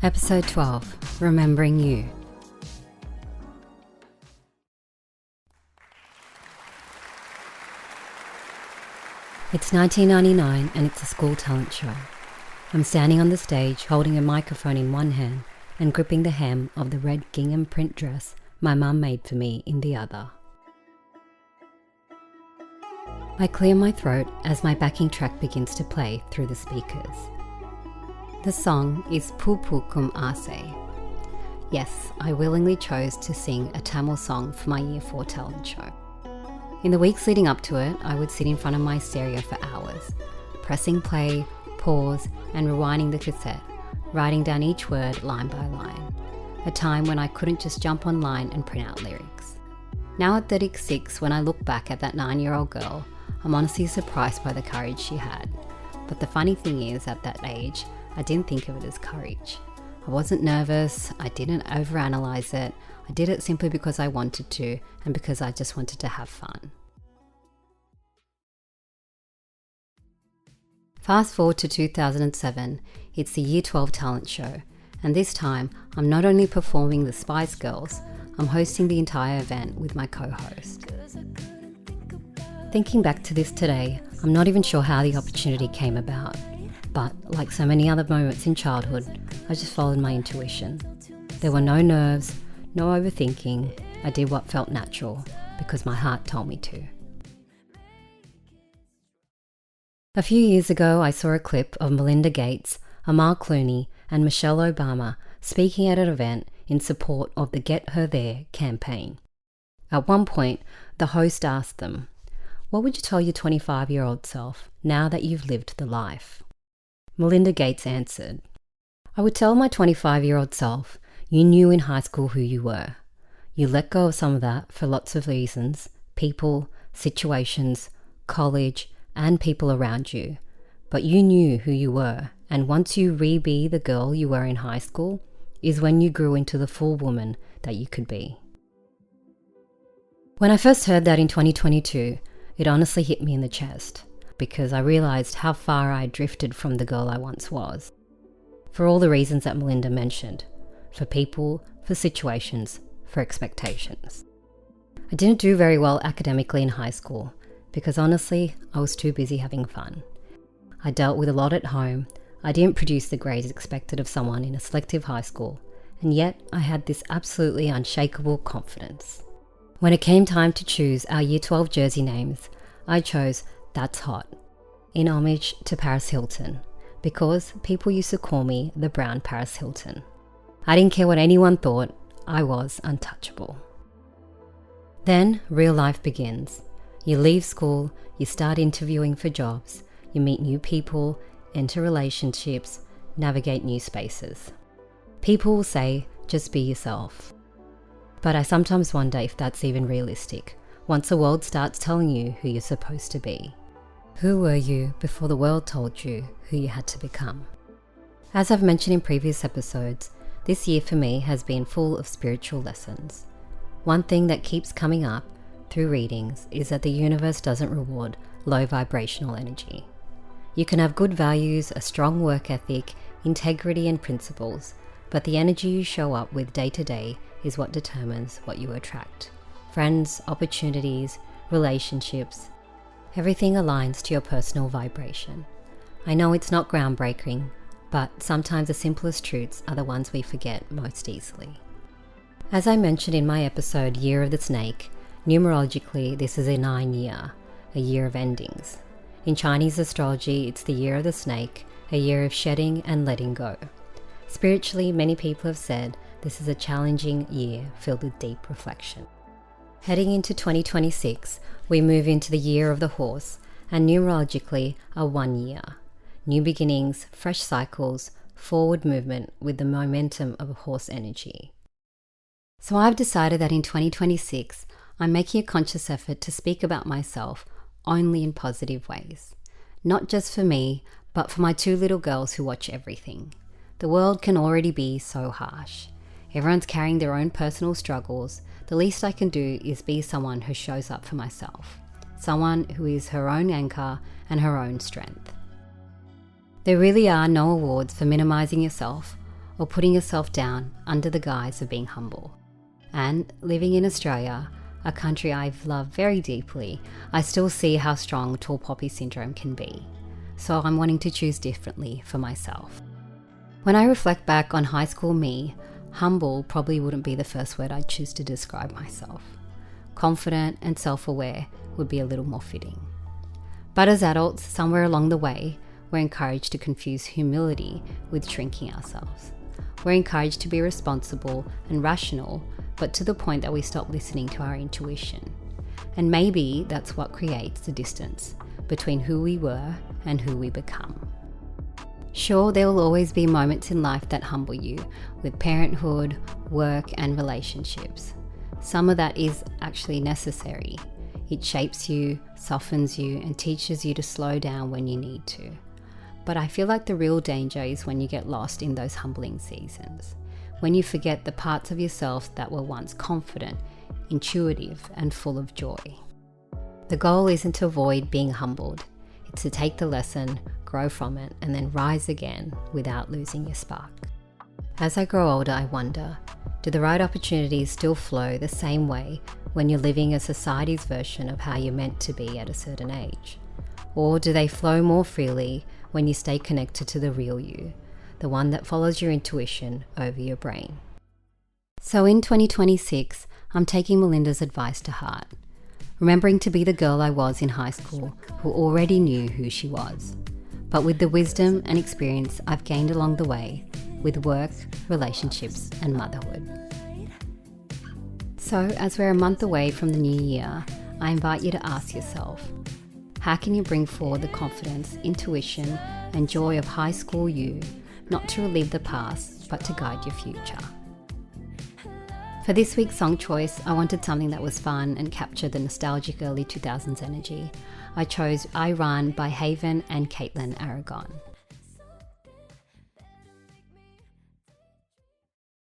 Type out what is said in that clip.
Episode 12, Remembering You. It's 1999 and it's a school talent show. I'm standing on the stage holding a microphone in one hand and gripping the hem of the red gingham print dress my mum made for me in the other. I clear my throat as my backing track begins to play through the speakers. The song is Pupu Kum Ase. Yes, I willingly chose to sing a Tamil song for my Year 4 talent show. In the weeks leading up to it, I would sit in front of my stereo for hours, pressing play, pause, and rewinding the cassette, writing down each word line by line. A time when I couldn't just jump online and print out lyrics. Now at 36, when I look back at that 9-year-old girl, I'm honestly surprised by the courage she had. But the funny thing is, at that age, I didn't think of it as courage. I wasn't nervous, I didn't overanalyze it, I did it simply because I wanted to and because I just wanted to have fun. Fast forward to 2007, it's the Year 12 talent show, and this time I'm not only performing the Spice Girls, I'm hosting the entire event with my co-host. Thinking back to this today, I'm not even sure how the opportunity came about, but like so many other moments in childhood, I just followed my intuition. There were no nerves, no overthinking. I did what felt natural because my heart told me to. A few years ago, I saw a clip of Melinda Gates, Amal Clooney, and Michelle Obama speaking at an event in support of the Get Her There campaign. At one point, the host asked them, "What would you tell your 25-year-old self now that you've lived the life?" Melinda Gates answered, "I would tell my 25-year-old self, you knew in high school who you were. You let go of some of that for lots of reasons, people, situations, college, and people around you. But you knew who you were, and once you re-be the girl you were in high school, is when you grew into the full woman that you could be." When I first heard that in 2022, it honestly hit me in the chest, because I realised how far I drifted from the girl I once was. For all the reasons that Melinda mentioned. For people, for situations, for expectations. I didn't do very well academically in high school, because honestly, I was too busy having fun. I dealt with a lot at home, I didn't produce the grades expected of someone in a selective high school, and yet I had this absolutely unshakable confidence. When it came time to choose our Year 12 jersey names, I chose That's Hot, in homage to Paris Hilton, because people used to call me the brown Paris Hilton. I didn't care what anyone thought, I was untouchable. Then real life begins. You leave school, you start interviewing for jobs, you meet new people, enter relationships, navigate new spaces. People will say, just be yourself. But I sometimes wonder if that's even realistic, once the world starts telling you who you're supposed to be. Who were you before the world told you who you had to become? As I've mentioned in previous episodes, this year for me has been full of spiritual lessons. One thing that keeps coming up through readings is that the universe doesn't reward low vibrational energy. You can have good values, a strong work ethic, integrity and principles, but the energy you show up with day to day is what determines what you attract. Friends, opportunities, relationships, everything aligns to your personal vibration. I know it's not groundbreaking, but sometimes the simplest truths are the ones we forget most easily. As I mentioned in my episode Year of the Snake, numerologically this is a 9-year, a year of endings. In Chinese astrology, it's the Year of the Snake, a year of shedding and letting go. Spiritually, many people have said this is a challenging year filled with deep reflection. Heading into 2026, we move into the Year of the Horse, and numerologically a 1 year. New beginnings, fresh cycles, forward movement with the momentum of a horse energy. So I've decided that in 2026, I'm making a conscious effort to speak about myself only in positive ways. Not just for me, but for my 2 little girls who watch everything. The world can already be so harsh. Everyone's carrying their own personal struggles. The least I can do is be someone who shows up for myself. Someone who is her own anchor and her own strength. There really are no awards for minimising yourself, or putting yourself down under the guise of being humble. And living in Australia, a country I've loved very deeply, I still see how strong tall poppy syndrome can be. So I'm wanting to choose differently for myself. When I reflect back on high school me, humble probably wouldn't be the first word I'd choose to describe myself. Confident and self-aware would be a little more fitting. But as adults, somewhere along the way, we're encouraged to confuse humility with shrinking ourselves. We're encouraged to be responsible and rational, but to the point that we stop listening to our intuition. And maybe that's what creates the distance between who we were and who we become. Sure, there will always be moments in life that humble you, with parenthood, work, and relationships. Some of that is actually necessary. It shapes you, softens you, and teaches you to slow down when you need to. But I feel like the real danger is when you get lost in those humbling seasons, when you forget the parts of yourself that were once confident, intuitive, and full of joy. The goal isn't to avoid being humbled. It's to take the lesson, grow from it, and then rise again without losing your spark. As I grow older, I wonder, do the right opportunities still flow the same way when you're living a society's version of how you're meant to be at a certain age? Or do they flow more freely when you stay connected to the real you, the one that follows your intuition over your brain? So in 2026, I'm taking Melinda's advice to heart, remembering to be the girl I was in high school who already knew who she was, but with the wisdom and experience I've gained along the way with work, relationships, and motherhood. So as we're a month away from the new year, I invite you to ask yourself, how can you bring forward the confidence, intuition, and joy of high school you, not to relive the past, but to guide your future? For this week's song choice, I wanted something that was fun and captured the nostalgic early 2000s energy. I chose I Run by Haven and Kaitlin Aragon.